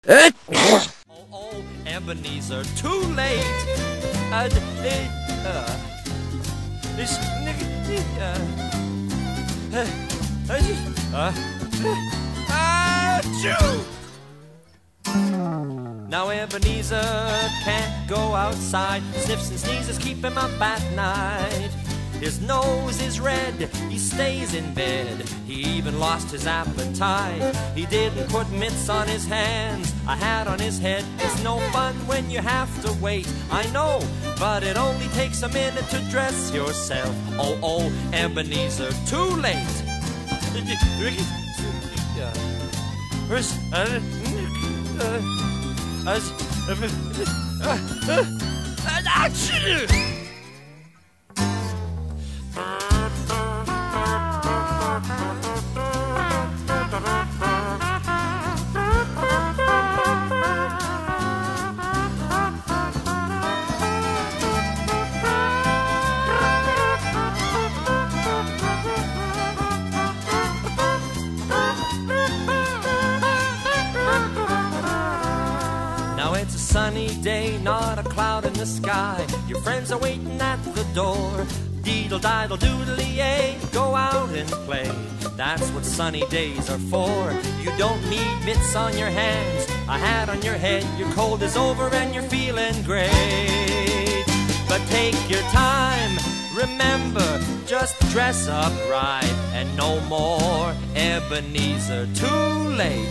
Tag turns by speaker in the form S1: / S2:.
S1: Oh, Ebenezer, too late. This Now Ebenezer can't go outside. Sniffs and sneezes keep him up at night. His nose is red, he stays in bed. He even lost his appetite. He didn't put mitts on his hands, a hat on his head. It's no fun when you have to wait, I know, but it only takes a minute to dress yourself. Oh, Ebenezer, too late. Now it's a sunny day, not a cloud in the sky. Your friends are waiting at the door. Deedle-diddle doodly-yay, go out and play. That's what sunny days are for. You don't need mitts on your hands, a hat on your head. Your cold is over and you're feeling great. But take your time, remember, just dress up right. And no more Ebenezer, too late.